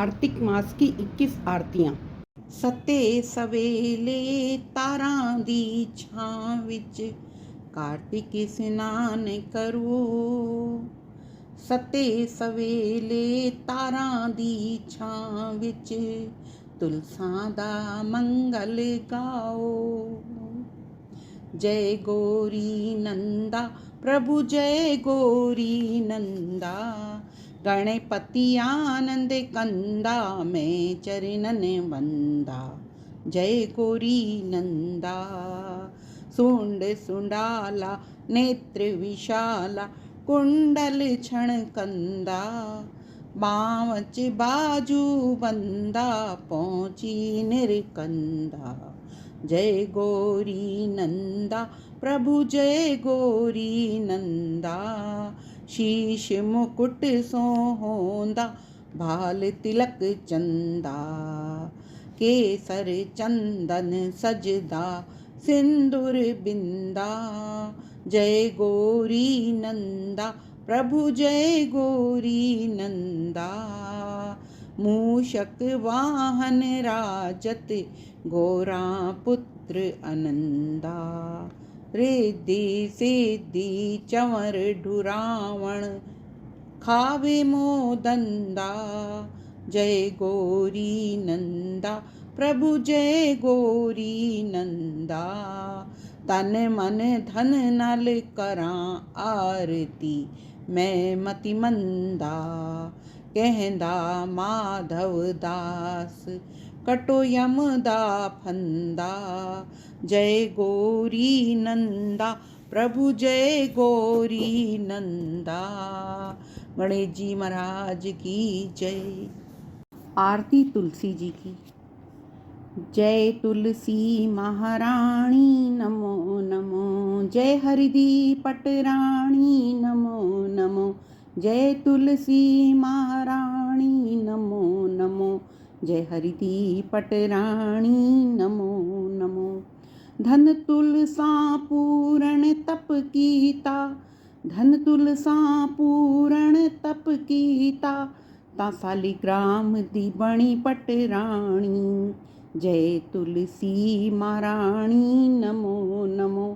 कार्तिक मास की 21 आरतियां। सते सवेले तारां दी छां विच कार्तिक स्नान करो। सते सवेले तारां दी छां विच तुलसां दा मंगल गाओ। जय गौरी नंदा प्रभु जय गौरी नंदा, गणपति आनंद कंदा मैं चरणन वंदा। जय गौरी नंदा सुंड सुंडाला नेत्र विशाला कुंडल क्षण कंदा, बावच बाजू बंदा पहुंची निरकंदा। जय गौरी नंदा प्रभु जय गौरी नंदा, शीश मुकुट सोहोंदा भाल तिलक चंदा, केसर चंदन सजदा सिंदूर बिंदा। जय गौरी नंदा प्रभु जय गौरी नंदा, मूषक वाहन राजत गौरा पुत्र अनंदा, रिद्धि सिद्धि चंवर ढुरावण खावे मोदंदा। जय गौरी नंदा प्रभु जय गौरी नंदा, तन मन धन नल करां आरती मैं मति मंदा। कहंदा माधव दास कटो यम दा फंदा। जय गौरी नंदा प्रभु जय गौरी नंदा। गणेश जी महाराज की जय। आरती तुलसी जी की। जय तुलसी महारानी नमो नमो, जय हरिदी पटरानी नमो नमो, जय तुलसी महारानी नमो नमो, जय हरिदी पटरानी नमो नमो। धन तुलसा पूरण तप कीता, धन तुलसा पूरण तप कीता, ता सालिग्राम दी बणी पटरानी। जय तुलसी महारानी नमो नमो,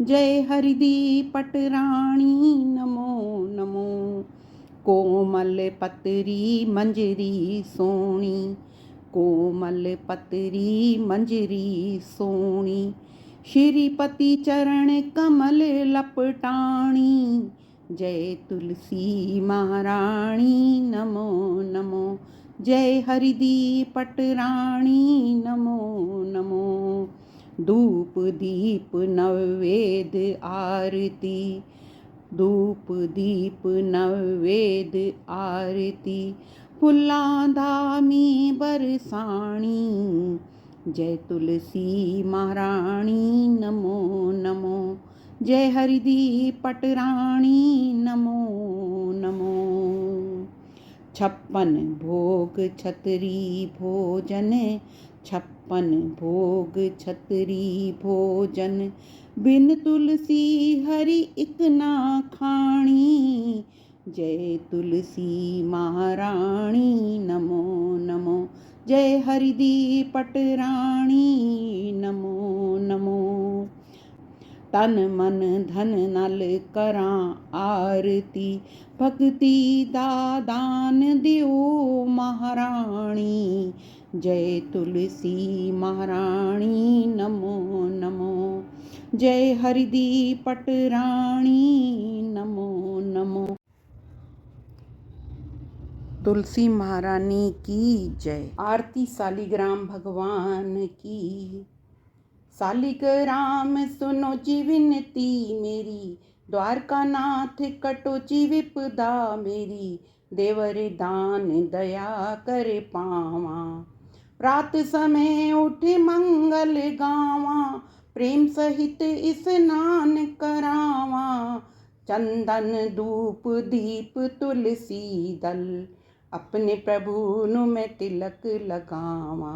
जय हरिदी पटरानी नमो नमो। कोमल पतरी मंजरी सोनी, कोमल पतरी मंजरी सोनी, श्रीपति चरण कमल लपटाणी। जय तुलसी महारानी नमो नमो, जय हरिदी पटरानी नमो नमो। धूप दीप नवेद आरती, धूप दीप नवेद आरती, फुल्लां धामी बरसाणी। जय तुलसी महारानी नमो नमो, जय हरिदी पटरानी नमो नमो। 56 भोग छतरी भोजन, 56 भोग छतरी भोजन, बिन तुलसी हरि इक ना खाणी। जय तुलसी महारानी नमो नमो, जय हरिदी पटरानी नमो नमो। तन मन धन नल करां आरती, भक्ति दा दान दियो महारानी। जय तुलसी महारानी नमो नमो, जय हरिदी पटरानी नमो नमो। तुलसी महारानी की जय। आरती सालिग्राम भगवान की। सालिग्राम सुनो जी विनती मेरी, द्वारका नाथ कटो जी विपदा मेरी। देवर दान दया कर पावा, रात समय उठ मंगल गावा। प्रेम सहित स्नान करावा, चंदन धूप दीप तुलसी दल, अपने प्रभु नु मैं तिलक लगावा।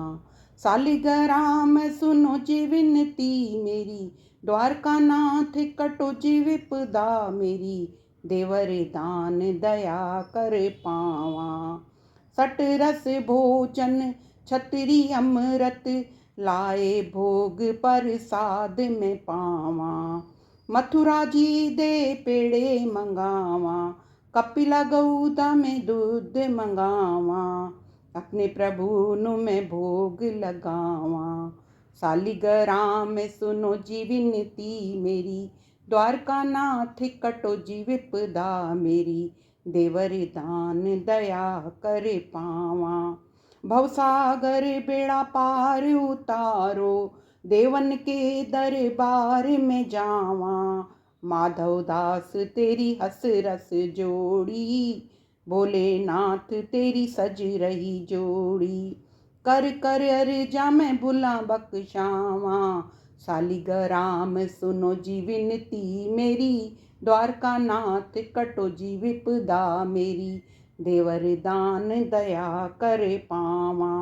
सालिग्राम सुनो जी विनती मेरी, द्वारका नाथ कटो जी विपदा मेरी। देवर दान दया कर पावा, सट रस भोजन छतरी अमृत, लाए भोग प्रसाद में पावा। मथुरा जी दे पेड़े मंगावा, कपिला गौदा में दूध मंगावा। अपने प्रभु नु मैं भोग लगावा। सालिग्राम में सुनो जी विनती मेरी, द्वारका नाथ कटो जी विपदा मेरी। देवर दान दया करे पावा, भवसागर बेड़ा पार उतारो, देवन के दरबार में जावा। माधव दास तेरी हंस रस जोड़ी, भोलेनाथ तेरी सज रही जोड़ी। कर कर अर्जा मैं भुला बख्शावा, सालिग्राम सुनो जी विनती मेरी, द्वारका नाथ कटो जी विपदा मेरी। देवर दान दया करे पावा,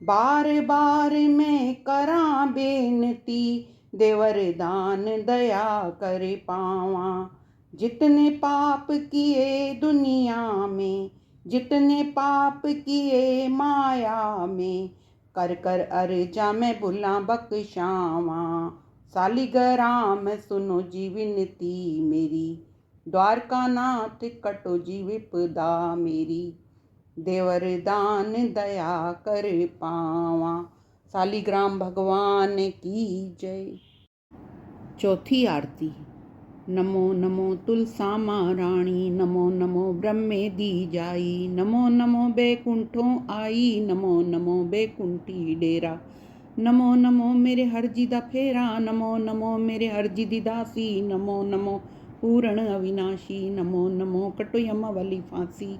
बार बार मैं करा बेनती, देवर दान दया करे पावा। जितने पाप किए दुनिया में, जितने पाप किए माया में, कर कर अर्जा मैं भुला बख्शावा। सालिग्राम सुनो जी विनती मेरी, द्वारका नाथ कटो जी विपदा मेरी। देवर दान दया कर पावा। सालिग्राम भगवान की जय। चौथी आरती। नमो नमो तुलसा महारानी, नमो नमो ब्रह्मे दी जाई, नमो नमो बैकुंठों आई, नमो नमो बैकुंठी डेरा। नमो नमो मेरे हरजी दा फेरा, नमो नमो मेरे हरजी दी दासी, नमो नमो पूर्ण अविनाशी, नमो नमो कटो यम वाली फांसी।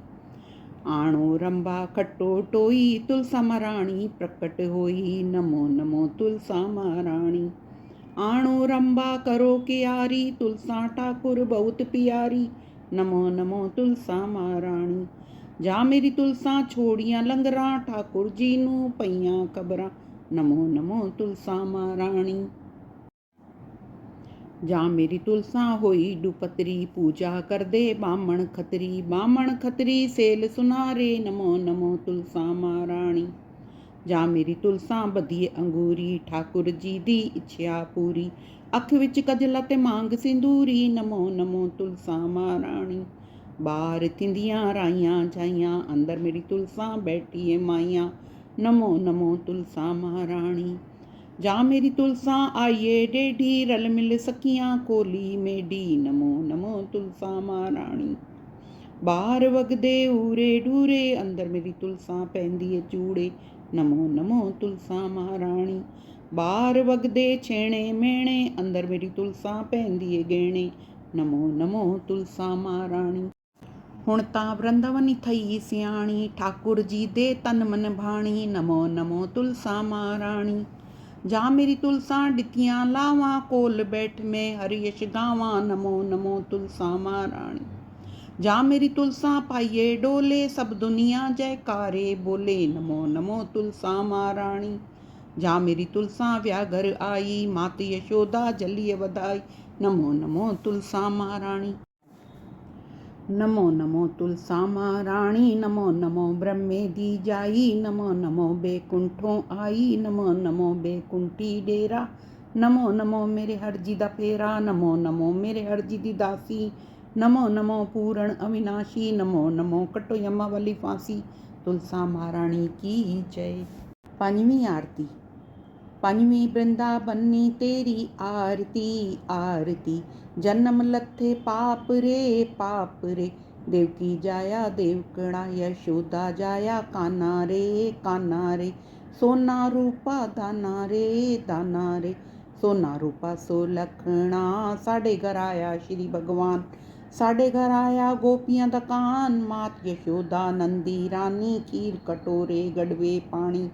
आणो रंबा खट्टो टोई, तुलसा महारानी प्रकट होई, नमो नमो तुलसा महारानी। आणो रंबा करो कियारी, तुलसा ठाकुर बहुत प्यारी, नमो नमो तुलसा महारानी। जा मेरी तुलसा छोड़ियां लंगरा, ठाकुर जी नू पईयां खबरां, नमो नमो तुलसा महारानी। जा मेरी तुलसा होई डुपतरी, पूजा कर दे बामण खतरी, बामण खतरी सेल सुनारे, नमो नमो तुलसा महारानी। जा मेरी तुलसा बधिए अंगूरी, ठाकुर जी दी इच्छा पूरी, अख विच कजला ते मांग सिंदूरी, नमो नमो तुलसा महारानी। बाहर थिंदियां राइयां जाइयां, अंदर मेरी तुलसा बैठी है माइयां, नमो नमो तुलसा महारानी। जा मेरी तुलसा आइए डेढ़ी, रल मिल सकियां कोली मेडी, नमो नमो तुलसा महारानी। बाहर वगदे ऊरे डूरे, अंदर मेरी तुलसा पहनदी है चूड़े, नमो नमो तुलसा महारानी। बाहर वगदे छेणे मेणे, अंदर मेरी तुलसा पहनदी है गहणे, नमो नमो तुलसा महारानी। हुण तां वृंदावनी थई सियाणी, ठाकुर जी दे तन मन भाणी, नमो नमो तुलसा महारानी। जा मेरी तुलसा डितियां लावा, कोल बैठ में हरि यश गावा, नमो नमो तुलसा महारानी। जा मेरी तुलसा पाइये डोले, सब दुनिया जयकारे बोले, नमो नमो तुलसा महारानी। जा मेरी तुलसा व्याघर आई, मात यशोदा जलिय वधाई, नमो नमो तुलसा महारानी। नमो नमो तुलसा महारानी, नमो नमो ब्रह्मे दी जाई, नमो नमो बैकुंठों आई, नमो नमो बैकुंठी डेरा। नमो नमो मेरे हरजी दा फेरा, नमो नमो मेरे हरजी दी दासी, नमो नमो पूर्ण अविनाशी, नमो नमो कटो यमा वाली फांसी। तुलसा महारानी की जय। पंजवीं आरती। पंजवीं वृंदावनी तेरी आरती आरती, जन्म लथे पाप रे पाप रे, देवकी जाया देवकड़ा, यशोदा जाया काना रे काना रे। सोना रूपा दाना रे दाना रे, सोना रूपा सो लखना, साढ़े घर आया श्री भगवान, साढ़े घर आया गोपियां दा कान। मात यशोदा नंदी रानी, खीर कटोरे गड़वे पानी,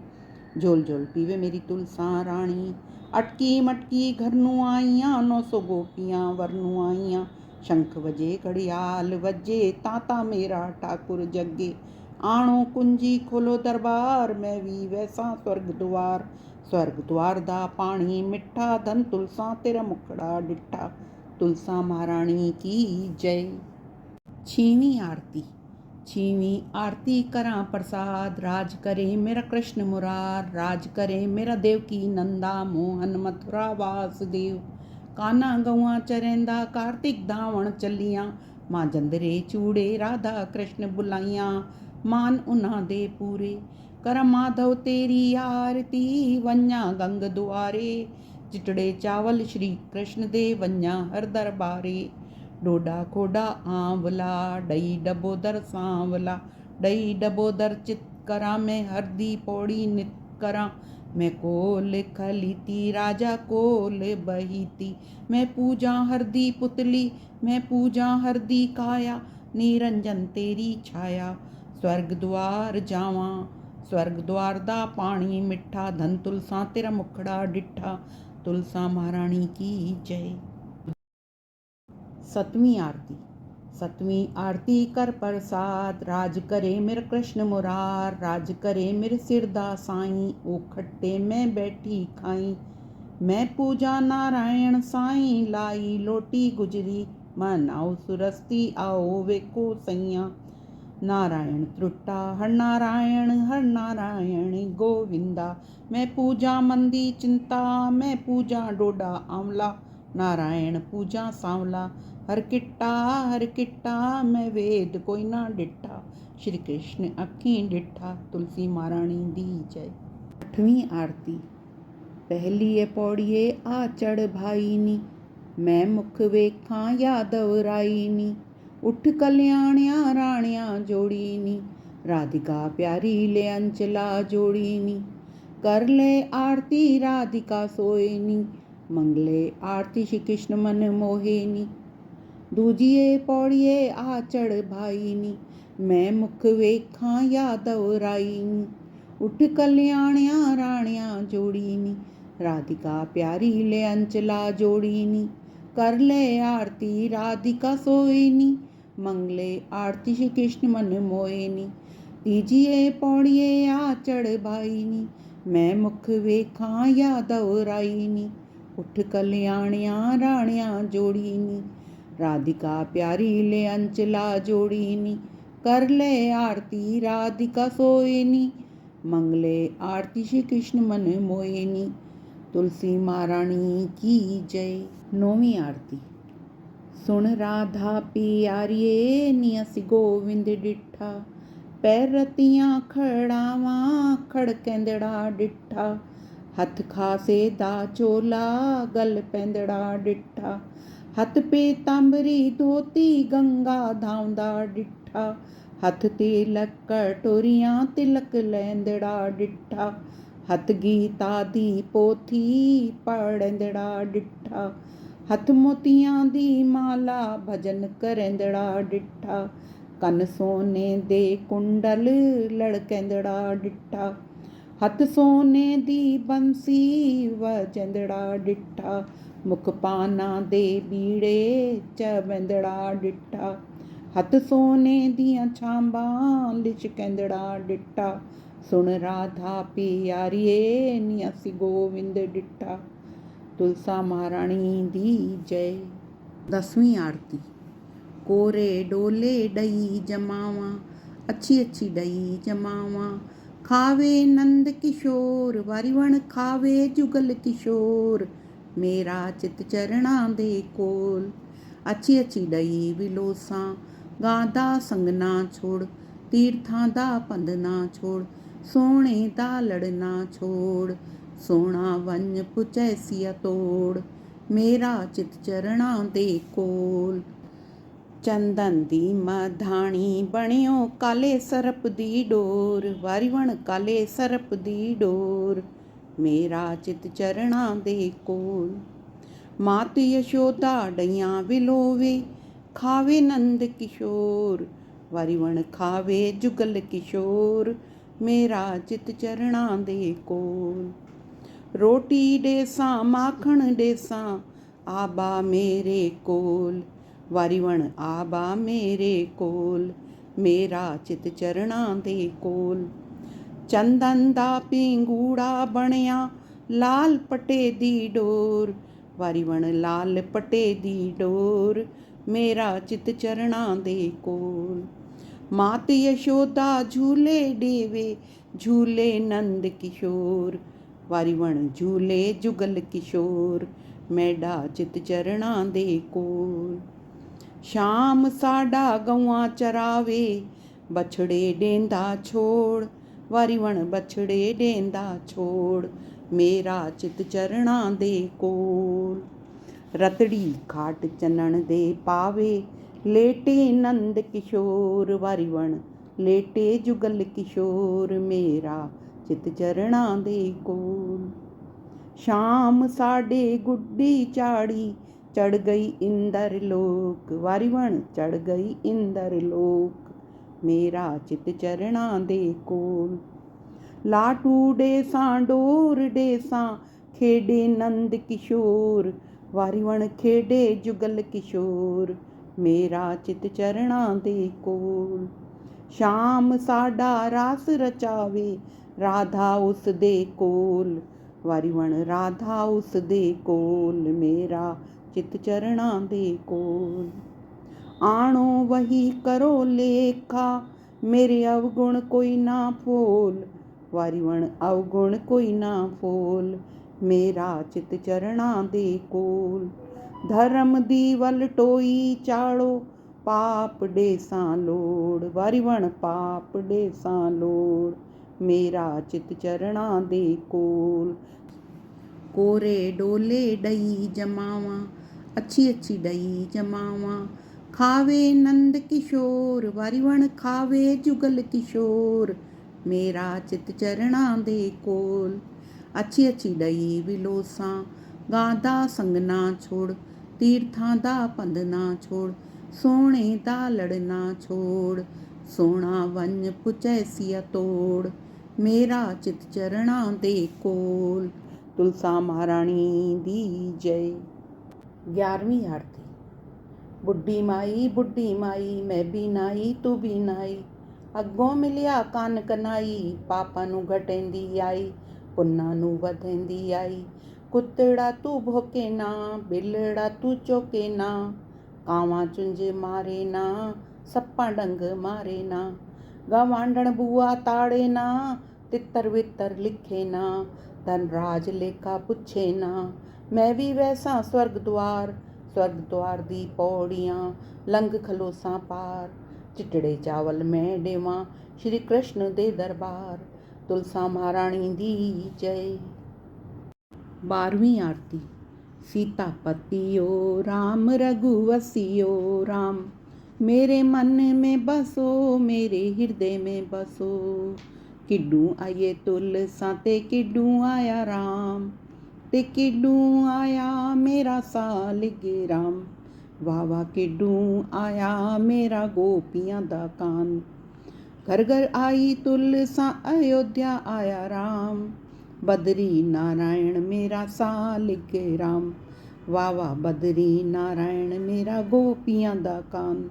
झोल झोल पीवे मेरी तुलसा रानी। अटकी मटकी घर नू आईयां, 900 गोपियां वर नू आईयां। शंख वजे घड़ियाल वजे, ताता मेरा ठाकुर जगे। आणो कुंजी खोलो दरबार, मैं भी वैसा स्वर्ग द्वार। स्वर्ग द्वार दा पानी मिठा, धन तुलसा तेरा मुखड़ा डिठा। तुलसा महारानी की जय। छीवीं आरती। छीवीं आरती करां प्रसाद, राज करे मेरा कृष्ण मुरार, राज करे मेरा देवकी नंदा, मोहन मथुरा वासुदेव। काना गौआं चरैंदा, कार्तिक धावण चलियां, मां जंदरे चूड़े राधा कृष्ण बुलाइयां, मान उन्हां दे पूरे। कर माधव तेरी आरती, वंजा गंग दुआरे, चिटड़े चावल श्री कृष्ण दे वंजा हर दरबारे। डोडा खोडा आंवला, डई डबोदर सांवला, डई डबोदर चित करा, मैं हरदी पौड़ी नित करा। मैं कोल खलीती राजा कोल बहीती, मैं पूजा हरदी पुतली, मैं पूजा हरदी काया, निरंजन तेरी छाया। स्वर्ग द्वार जावां, स्वर्ग द्वार दा पानी मिठा, धन तुलसा तेरा मुखड़ा डिठा। तुलसा महारानी की जय। सतवीं आरती। सतवीं आरती कर प्रसाद, राज करे मेरे कृष्ण मुरार, राज करे मेरे सिरदा साईं, ओ खट्टे मैं बैठी खाई। मैं पूजा नारायण साईं, लाई लोटी गुजरी, मन आओ सुरस्ती आओ वेखो सैया। नारायण त्रुट्टा हर नारायण गोविंदा, मैं पूजा मंदी चिंता, मैं पूजा डोडा आंवला, नारायण पूजा सांवला। हर किट्टा मैं वेद कोई ना डिठा, श्री कृष्ण अखीं डिठा। तुलसी महारानी दी जय। आठवीं आरती। पहली पौड़िए आ चढ़ भाईनी, मैं मुख वेखां यादव राईनी, उठ कल्याणिया राणिया जोड़ीनी, राधिका प्यारी ले अंचला जोड़ीनी। कर ले आरती राधिका सोयनी, मंगले आरती श्री कृष्ण मन मोहेनी। दूजिए पौड़िए आ चढ़ भाईनी, मैं मुख वेखां यादव राईनी, उठ कल्याणिया राणिया जोड़ीनी, राधिका प्यारी ले अंचला जोड़ीनी। कर ले आरती राधिका सोईनी, मंगले आरती श्री कृष्ण मन मोहिनी। तीजिए पौड़िए आ चढ़ भाईनी, मैं मुख वेखां यादव राईनी, उठ कल्याणिया राणिया जोड़ीनी, राधिका प्यारी ले अंचला जोड़ीनी। कर ले आरती राधिका सोयनी, मंगले आरती श्री कृष्ण मन मोहिनी। तुलसी महारानी की जय। नौवीं आरती। सुन राधा प्यारिये नियस गोविंद डिठा, पैर रतियां खड़ावा खड़केंदड़ा डिठा, हथ खासे दा चोला गल पैंदड़ा डिठा, हथ पीतांबरी धोती गंगा धावंदा डिठा, हथ तिलक कटोरियां तिलक लैंदड़ा डिठा, हथ गीता दी पोथी पढ़ंदड़ा डिठा, हथ मोतियां दी माला भजन करेंदड़ा डिठा, कन सोने दे कुंडल लड़केंदड़ा डिठा, हथ सोने दी बंसी वजेंदड़ा डिठा, मुख पाना दे बीड़े चवेंदड़ा डिठा, हथ सोने दियां छांबां लिशकेंदड़ा डिठा। सुन राधा प्यारिये नियसी गोविंद डिठा। तुलसा महारानी दी जय। 10वीं आरती। कोरे डोले डई जमावा, अच्छी अच्छी डई जमावा, खावे नंद किशोर, वारीवण खावे जुगल किशोर, मेरा चित चरणा दे कोल। अच्छी अच्छी डई विलोसा, गादा संग ना छोड़, तीर्थां दा पंध ना छोड़, सोने दा लड़ ना छोड़, सोना वन पुचैसिया तोड़, मेरा चित चरणा दे कोल। चंदन दी मधाणी बणियो काले सरप दी डोर, वारीवण काले सरप दी डोर, मेरा चित चरणा दे कोल। मात यशोदा डैयां विलोवे, खावे नंद किशोर, वारीवण खावे जुगल किशोर, मेरा चित चरणा दे कोल। रोटी डेसा माखण डेसा, आबा मेरे कोल, वारीवण आबा मेरे कोल, मेरा चित चरणा दे कोल। चंदन दा पिंगूड़ा बणिया लाल पटे दी डोर, वारीवण लाल पटे दी डोर, मेरा चित चरणा दे कोल। मात यशोदा झूले डेवे झूले नंद किशोर, ਵਾਰੀ ਵਣ ਝੂਲੇ ਜੁਗਲ ਕਿਸ਼ੋਰ, ਮੈਡਾ ਚਿਤ ਚਰਣਾ ਦੇ ਕੋਲ। ਸ਼ਾਮ ਸਾਡਾ ਗਊਆਂ ਚਰਾਵੇ ਬਛੜੇ ਡੇਂਦਾ ਛੋੜ, ਵਾਰੀ ਵਣ ਬਛੜੇ ਡੇਂਦਾ ਛੋੜ, ਮੇਰਾ ਚਿਤ ਚਰਣਾ ਦੇ ਕੋਲ। ਰਤੜੀ ਖਾਟ ਚੰਨਣ ਦੇ ਪਾਵੇ ਲੇਟੇ ਨੰਦ ਕਿਸ਼ੋਰ, ਵਾਰੀ ਵਣ ਲੇਟੇ ਜੁਗਲ ਕਿਸ਼ੋਰ, ਮੇਰਾ ਚਿਤ ਚਰਣਾ ਦੇ ਕੋਲ। ਸ਼ਾਮ ਸਾਡੇ ਗੁੱਡੀ ਚਾੜੀ ਚੜ ਗਈ ਇੰਦਰ ਲੋਕ, ਵਾਰੀ ਵਣ ਚੜ ਗਈ ਇੰਦਰ ਲੋਕ, ਮੇਰਾ ਚਿਤ ਚਰਣਾ ਦੇ ਕੋਲ। ਲਾਟੂ ਡੇਸਾਂ ਡੋਰ ਡੇਸਾਂ ਖੇਡੇ ਨੰਦ ਕਿਸ਼ੋਰ, ਵਾਰੀ ਵਣ ਖੇਡੇ ਜੁਗਲ ਕਿਸ਼ੋਰ, ਮੇਰਾ ਚਿਤ ਚਰਣਾ ਦੇ ਕੋਲ। ਸ਼ਾਮ ਸਾਡਾ ਰਾਸ ਰਚਾਵੇ ਰਾਧਾ ਉਸ ਦੇ ਕੋਲ, ਵਾਰੀ ਵਣ ਰਾਧਾ ਉਸ ਦੇ ਕੋਲ, ਮੇਰਾ ਚਿਤ ਚਰਣਾ ਦੇ ਕੋਲ। ਆਣੋ ਵਹੀ ਕਰੋ ਲੇਖਾ ਮੇਰੇ ਅਵਗੁਣ ਕੋਈ ਨਾ ਫੋਲ, ਵਾਰੀ ਵਣ ਅਵਗੁਣ ਕੋਈ ਨਾ ਫੋਲ, ਮੇਰਾ ਚਿਤ ਚਰਣਾ ਦੇ ਕੋਲ। ਧਰਮ ਦੀ ਵਲ ਟੋਈ ਚਾੜੋ ਪਾਪ ਡੇਸਾਂ ਲੋੜ, ਵਾਰੀ ਵਣ ਪਾਪ ਡੇਸਾਂ ਲੋੜ, ਮੇਰਾ ਚਿਤ ਚਰਣਾ ਦੇ ਕੋਲ। ਕੋਰੇ ਡੋਲੇ ਡਈ ਜਮਾਵਾਂ ਅੱਛੀ ਅੱਛੀ ਡਈ ਜਮਾਵਾਂ, ਖਾਵੇ ਨੰਦ ਕਿਸ਼ੋਰ, ਵਾਰੀ ਵਣ ਖਾਵੇ ਜੁਗਲ ਕਿਸ਼ੋਰ, ਮੇਰਾ ਚਿਤ ਚਰਣਾ ਦੇ ਕੋਲ। ਅੱਛੀ ਅੱਛੀ ਡਈ ਵਿਲੋਸਾਂ ਗਾਂ ਦਾ ਸੰਗ ਨਾ ਛੋੜ, ਤੀਰਥਾਂ ਦਾ ਪੰਧ ਨਾ ਛੋੜ, ਸੋਹਣੇ ਦਾ ਲੜਨਾ ਛੋੜ, ਸੋਹਣਾ ਵੰਜ ਪੁਚੈਸੀਆ ਤੋੜ, ਮੇਰਾ ਚਿਤ ਚਰਣਾ ਦੇ ਕੋਲ। ਤੁਲਸਾ ਮਹਾਰਾਣੀ ਦੀ ਜੈ। 11ਵੀਂ ਆਰਤੀ। ਬੁੱਢੀ ਮਾਈ ਮੈਂ ਵੀ ਨਾਈ ਤੂੰ ਵੀ ਨਾਈ, ਅੱਗੋਂ ਮਿਲਿਆ ਕੰਨ ਕਨਾਈ, ਪਾਪਾਂ ਨੂੰ ਘਟੇਂਦੀ ਆਈ ਪੁੰਨਾਂ ਨੂੰ ਵਧੇਂਦੀ ਆਈ। ਕੁੱਤੜਾ ਤੂੰ ਭੋਕੇ ਨਾ ਬਿਲੜਾ ਤੂੰ ਚੋਕੇ ਨਾ, ਕਾਵਾਂ ਚੁੰਝ ਮਾਰੇ ਨਾ ਸੱਪਾਂ ਡੰਗ ਮਾਰੇ ਨਾ, ਗਵਾਂਢਣ ਬੂਆ ਤਾੜੇ ਨਾ ਤਿੱਤਰ ਵਿਤਰ ਲਿਖੇ ਨਾ, ਧਨ ਰਾਜ ਲੇਖਾ ਪੁੱਛੇ ਨਾ। ਮੈਂ ਵੀ ਵੈਸਾ ਸਵਰਗ ਦੁਆਰ ਦੀ ਪੌੜੀਆਂ ਲੰਘ ਖਲੋਸਾਂ ਪਾਰ, ਚਿੱਟੜੇ ਚਾਵਲ ਮੈਂ ਦੇਵਾਂ ਸ਼੍ਰੀ ਕ੍ਰਿਸ਼ਨ ਦੇ ਦਰਬਾਰ। ਤੁਲਸਾ ਮਹਾਰਾਣੀ ਦੀ ਜੈ। 12ਵੀਂ ਆਰਤੀ। सीतापतियो राम रघुवसियो राम, मेरे मन में बसो मेरे हृदय में बसो। किड्डू आइए तुलसा ते किड्डू आया राम, ते किड्डू आया मेरा सालिग राम, वाह वाह किड्डू आया मेरा गोपियां दा कान। घर घर आई तुलसा अयोध्या आया राम, बदरी नारायण मेरा सालिग राम, वाह वाह बदरी नारायण मेरा गोपियां दा कान।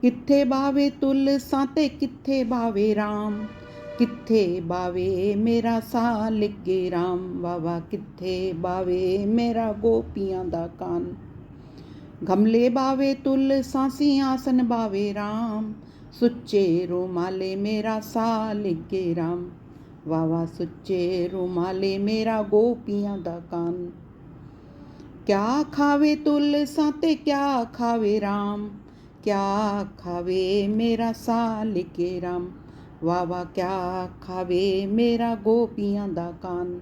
किथे बावे तुलसा ते किथे बावे राम, किथे बावे मेरा सालिग राम, वाह वाह किथे बावे मेरा गोपियां दा कान। गमले बावे तुलसा सिंहासन बावे राम, सुच्चे रुमाले मेरा सालिग राम, वाह वाह सुच्चे रुमाले मेरा गोपियां दा कान। क्या खावे तुलसा ते क्या खावे राम, क्या खावे मेरा सालिग राम, वाह वाह क्या खावे मेरा गोपियां दा कान।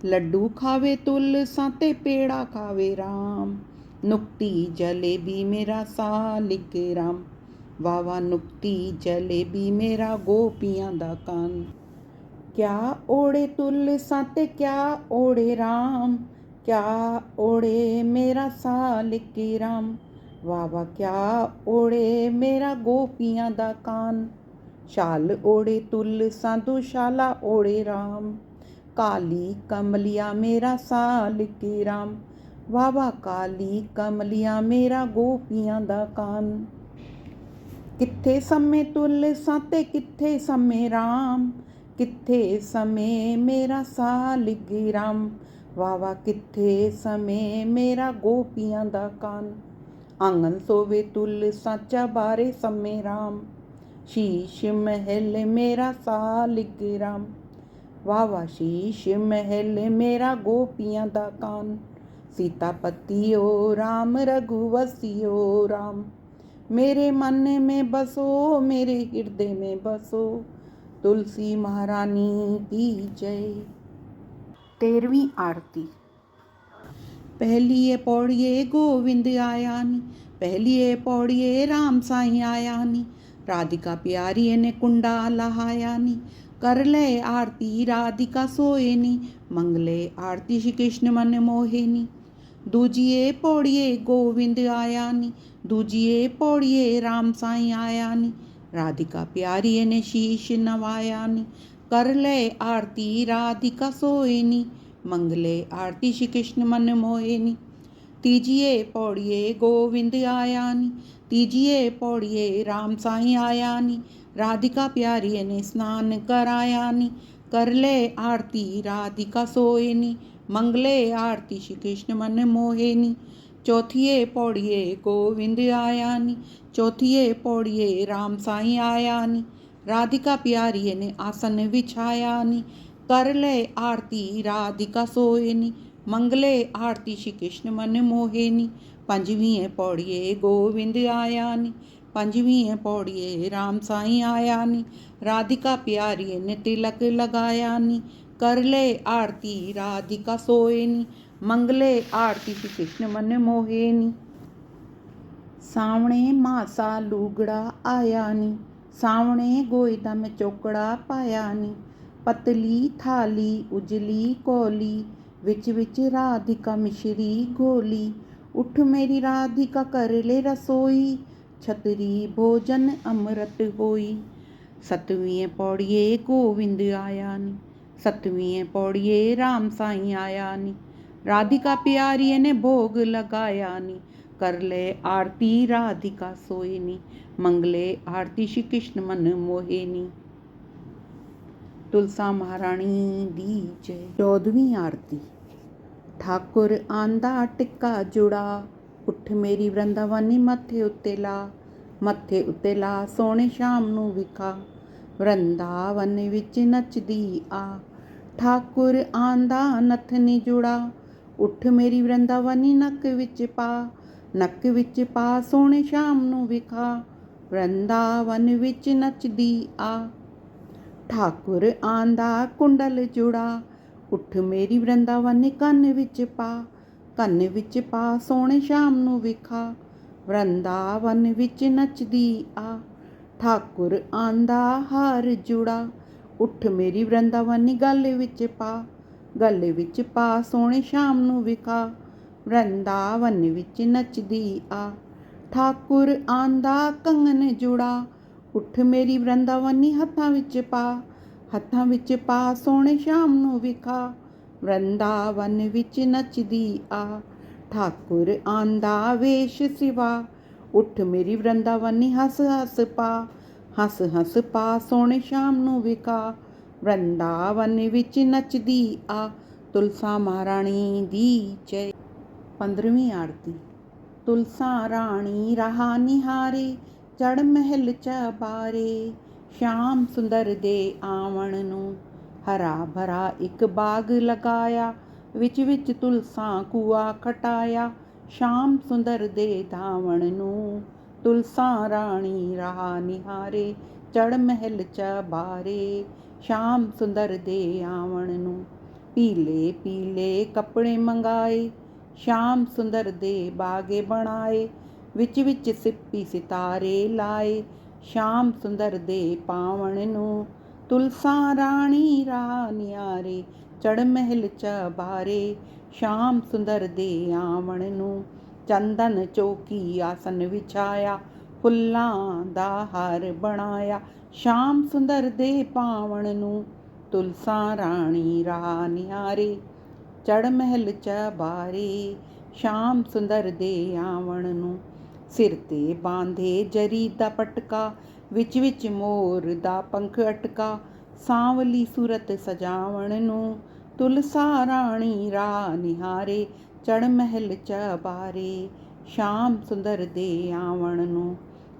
लड्डू खावे तुलसा ते पेड़ा खावे राम, नुक्ती जलेबी मेरा सालिग राम, वाह वाह नुक्ती जलेबी मेरा गोपियां दा कान। क्या ओढ़े तुलसा ते क्या ओढ़े राम, क्या ओढ़े मेरा सालिग राम, वाह वाह क्या ओढ़े मेरा गोपियां दा कान। शाल ओढ़े तुलसा दुशाला ओढ़े राम, काली कमलिया मेरा सालिग राम, वाह वाह काली कमलिया मेरा गोपियां दा कान। किथे समय तुलसा ते किथे समय राम, किथे समय मेरा सालिग राम, वाह वाह किथे समय मेरा गोपियां दा कान। आंगन सोवे तुलसा चबारे समय राम, शीश महल मेरा सालिग्राम। वाह वाह शीश महल मेरा गोपियां दा कान। सीतापति ओ राम रघुवंशी ओ राम। मेरे मन में बसो मेरे हृदय में बसो। तुलसी महारानी की जय। 13वीं आरती। पहलिए पौड़िए गोविंद आया नी। पहलिए पौड़िए राम साईं आया नी। राधिका प्यारी ने कुंडा लहाया नी। कर ले आरती राधिका सोए नी। मंगले आरती श्री कृष्ण मन मोहे नी। दूजिए पौड़िए गोविंद आया नी। दूजिए पौड़िए राम साईं आया नी। राधिका प्यारी ने शीश नवाया नी। कर ले आरती राधिका सोए नी। मंगले आरती श्री कृष्ण मन मोहे नी। तीजिए पौड़िए गोविंद आया नी। तीजिए पौड़िए राम साईं आया नी। राधिका प्यारी ने स्नान कराया नी। कर ले आरती राधिका सोए नी। मंगले आरती श्री कृष्ण मन मोहे नी। चौथिए पौड़िए गोविंद आया नी। चौथिए पौड़िए राम साईं आया नी। राधिका प्यारी ने आसन बिछाया नी। कर ले आरती राधिका सोए नी। मंगले आरती श्री कृष्ण मन मोहे नी। पंजवीं पौड़िए गोविंद आया नी। पंजवीं पौड़िए राम साईं आया नी। राधिका प्यारी ने तिलक लगाया नी। कर ले आरती राधिका सोए नी। मंगले आरती श्री कृष्ण मन मोहे नी। सावणे मासा लूगड़ा आया नी। सावणे गोयदा में चौकड़ा पाया नी। पतली थाली उजली कोली। विच विच राधिका मिश्री घोली। उठ मेरी राधिका कर ले रसोई। छतरी भोजन अमृत होई। सतवीं पौड़िए गोविंद आया नी। सतवीं पौड़िए राम साईं आया नी। राधिका प्यारी ने भोग लगाया नी। कर ले आरती राधिका सोए नी। मंगले आरती श्री कृष्ण मन मोहे नी। तुलसा महारानी दी जय। 14वीं आरती। ठाकुर आंदा टिक्का जुड़ा। उठ मेरी वृंदावनी मत्थे उत्ते ला। मत्थे उत्ते ला सोने शाम नूं विखा। वृंदावन विच नचदी आ। ठाकुर आंदा नथनी जुड़ा। उठ मेरी वृंदावनी नक विच पा। नक विच पा सोने शाम नूं विखा। वृंदावन विच नचदी आ। ठाकुर आंदा कुंडल जुड़ा। उठ मेरी वृंदावनी ਕੰਨ ਵਿੱਚ ਪਾ। ਕੰਨ ਵਿੱਚ ਪਾ ਸੋਹਣੇ ਸ਼ਾਮ ਨੂੰ ਵਿਖਾ। ਵਰਿੰਦਾਵਨ ਵਿੱਚ ਨੱਚਦੀ ਆ। ਠਾਕੁਰ ਆਂਦਾ ਹਾਰ ਜੁੜਾ। ਉੱਠ ਮੇਰੀ ਵਰਿੰਦਾਵਨੀ ਗਲ ਵਿੱਚ ਪਾ। ਗਲ ਵਿੱਚ ਪਾ ਸੋਹਣੇ ਸ਼ਾਮ ਨੂੰ ਵਿਖਾ। ਵਰਿੰਦਾਵਨ ਵਿੱਚ ਨੱਚਦੀ ਆ। ਠਾਕੁਰ ਆਂਦਾ ਕੰਗਨ ਜੁੜਾ। ਉੱਠ ਮੇਰੀ ਵਰਿੰਦਾਵਨੀ ਹੱਥਾਂ ਵਿੱਚ ਪਾ। ਹੱਥਾਂ ਵਿੱਚ ਪਾ ਸੋਹਣੇ ਸ਼ਾਮ ਨੂੰ ਵਿਖਾ। ਵਰਿੰਦਾਵਨ ਵਿੱਚ ਨੱਚਦੀ ਆ। ਠਾਕੁਰ ਆਂਦਾ ਵੇਸ਼ ਸਿਵਾ। ਉੱਠ ਮੇਰੀ ਵਰਿੰਦਾਵਨੀ ਹੱਸ ਹੱਸ ਪਾ। ਹੱਸ ਹੱਸ ਪਾ ਸੋਹਣੇ ਸ਼ਾਮ ਨੂੰ ਵਿਖਾ। ਵਰਿੰਦਾਵਨ ਵਿੱਚ ਨੱਚਦੀ ਆ। ਤੁਲਸਾ ਮਹਾਰਾਣੀ ਦੀ ਜੈ। 15ਵੀਂ ਆਰਤੀ। ਤੁਲਸਾ ਰਾਣੀ ਰਹਾ ਨਿਹਾਰੇ। ਚੜ ਮਹਿਲ ਚਬਾਰੇ। ਸ਼ਾਮ ਸੁੰਦਰ ਦੇ ਆਵਣ ਨੂੰ ਹਰਾ ਭਰਾ ਇੱਕ ਬਾਗ ਲਗਾਇਆ। ਵਿੱਚ ਵਿੱਚ ਤੁਲਸਾ ਕੂਆ ਖਟਾਇਆ। ਸ਼ਾਮ ਸੁੰਦਰ ਦੇ ਧਾਵਣ ਨੂੰ ਤੁਲਸਾ ਰਾਣੀ ਰਹਾ ਨਿਹਾਰੇ। ਚੜ ਮਹਿਲ ਚਬਾਰੇ। ਸ਼ਾਮ ਸੁੰਦਰ ਦੇ ਆਵਣ ਨੂੰ ਪੀਲੇ ਪੀਲੇ ਕੱਪੜੇ ਮੰਗਾਏ। ਸ਼ਾਮ ਸੁੰਦਰ ਦੇ ਬਾਗੇ ਬਣਾਏ। ਵਿੱਚ ਵਿੱਚ ਸਿੱਪੀ ਸਿਤਾਰੇ ਲਾਏ। ਸ਼ਾਮ ਸੁੰਦਰ ਦੇ ਪਾਵਣ ਨੂੰ ਤੁਲਸਾ ਰਾਣੀ ਰਹਾ ਨਿਹਾਰੇ। ਚੜ ਮਹਿਲ ਚਬਾਰੇ। ਸ਼ਾਮ ਸੁੰਦਰ ਦੇ ਆਵਣ ਨੂੰ ਚੰਦਨ ਚੌਕੀ ਆਸਨ ਵਿਛਾਇਆ। ਫੁੱਲਾਂ ਦਾ ਹਾਰ ਬਣਾਇਆ। ਸ਼ਾਮ ਸੁੰਦਰ ਦੇ ਪਾਵਣ ਨੂੰ ਤੁਲਸਾ ਰਾਣੀ ਰਹਾ ਨਿਹਾਰੇ। ਚੜ ਮਹਿਲ ਚਬਾਰੇ। ਸ਼ਾਮ ਸੁੰਦਰ ਦੇ ਆਵਣ ਨੂੰ ਸਿਰ ਤੇ ਬਾਂਧੇ ਜਰੀ ਦਾ ਪਟਕਾ। ਵਿੱਚ ਵਿੱਚ ਮੋਰ ਦਾ ਪੰਖ ਅਟਕਾ। ਸਾਂਵਲੀ ਸੂਰਤ ਸਜਾਵਣ ਨੂੰ ਤੁਲਸਾ ਰਾਣੀ ਰਹਾ ਨਿਹਾਰੇ। ਚੜ ਮਹਿਲ ਚਬਾਰੇ। ਸ਼ਾਮ ਸੁੰਦਰ ਦੇ ਆਵਣ ਨੂੰ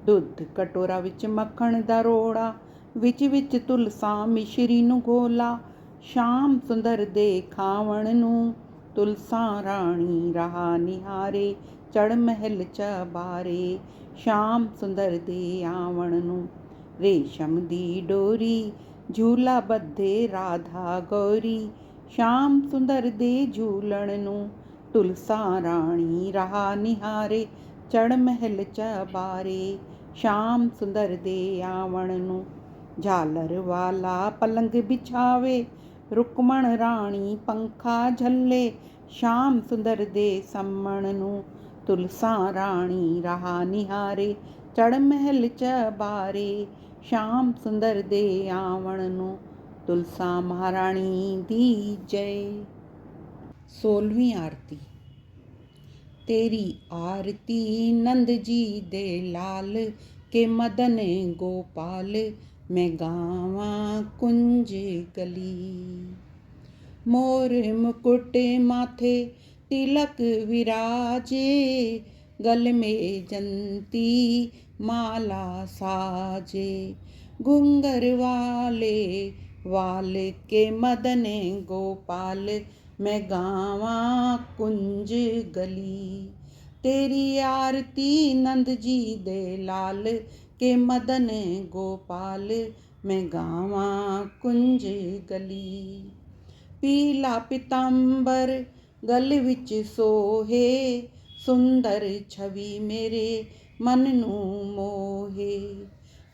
ਦੁੱਧ ਕਟੋਰਾ ਵਿੱਚ ਮੱਖਣ ਦਾ ਰੋੜਾ, ਵਿੱਚ ਤੁਲਸਾਂ ਮਿਸ਼ਰੀ ਨੂੰ ਘੋਲਾ। ਸ਼ਾਮ ਸੁੰਦਰ ਦੇ ਖਾਵਣ ਨੂੰ, ਤੁਲਸਾਂ ਰਾਣੀ ਰਹਾ ਨਿਹਾਰੇ, ਚੜ੍ਹ ਮਹਿਲ ਚਬਾਰੇ। ਸ਼ਾਮ ਸੁੰਦਰ ਦੇ ਆਵਣ ਨੂੰ, ਰੇਸ਼ਮ ਦੀ ਡੋਰੀ ਝੂਲਾ ਬੱਧੇ ਰਾਧਾ ਗੌਰੀ। ਸ਼ਾਮ ਸੁੰਦਰ ਦੇ ਝੂਲਣ ਨੂੰ, ਤੁਲਸਾਂ ਰਾਣੀ ਰਹਾ ਨਿਹਾਰੇ, ਚੜ੍ਹ ਮਹਿਲ ਚਬਾਰੇ। ਸ਼ਾਮ ਸੁੰਦਰ ਦੇ ਆਵਣ ਨੂੰ, ਝਾਲਰ ਵਾਲਾ ਪਲੰਗ ਬਿਛਾਵੇ, ਰੁਕਮਣ ਰਾਣੀ ਪੰਖਾ ਝੱਲੇ। ਸ਼ਾਮ ਸੁੰਦਰ ਦੇ ਸੰਮਣ ਨੂੰ, ਤੁਲਸਾਂ ਰਾਣੀ ਰਹਾ ਨਿਹਾਰੇ, ਚੜ੍ਹ ਮਹਿਲ ਚਬਾਰੇ। ਸ਼ਾਮ ਸੁੰਦਰ ਦੇ ਆਵਣ ਨੂੰ, ਤੁਲਸਾਂ ਮਹਾਰਾਣੀ ਦੀ ਜੈ। 16ਵੀਂ ਆਰਤੀ। तेरी आरती नंद जी दे लाल के मदन गोपाल, मैं गावा कुंज गली। मोर मुकुट माथे तिलक विराजे, गल में जंती माला साजे। घुंगर वाले वाल के मदन गोपाल, मैं गावा कुंज गली। तेरी आरती नंद जी दे लाल के मदन गोपाल, मैं गावा कुंज गली। पीला पितांबर गल विच सोहे, सुंदर छवि मेरे मन नू मोहे।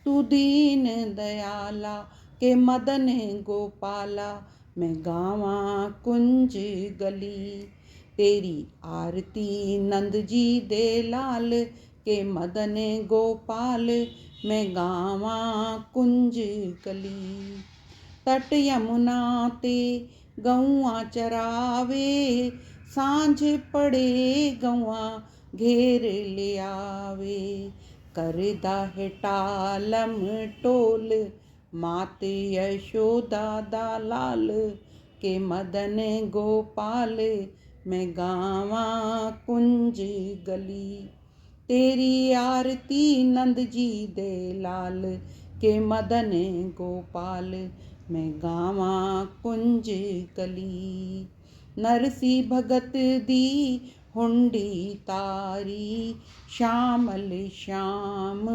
तू दीन दयाला के मदन गोपाला, मैं गावा कुंज गली। तेरी आरती नंद जी दे लाल के मदन गोपाल, मैं गावा कुंज गली। तट यमुना ते गौआं चरावे, सांझ पड़े गौआं घेर लियावे। करदा है टालम टोल, मात यशोदा दा लाल के मदन गोपाल, मैं गावा कुंज गली। तेरी आरती नंद जी दे लाल के मदन गोपाल, मैं गावा कुंज गली। नरसी भगत दी हुंडी तारी, श्यामल श्याम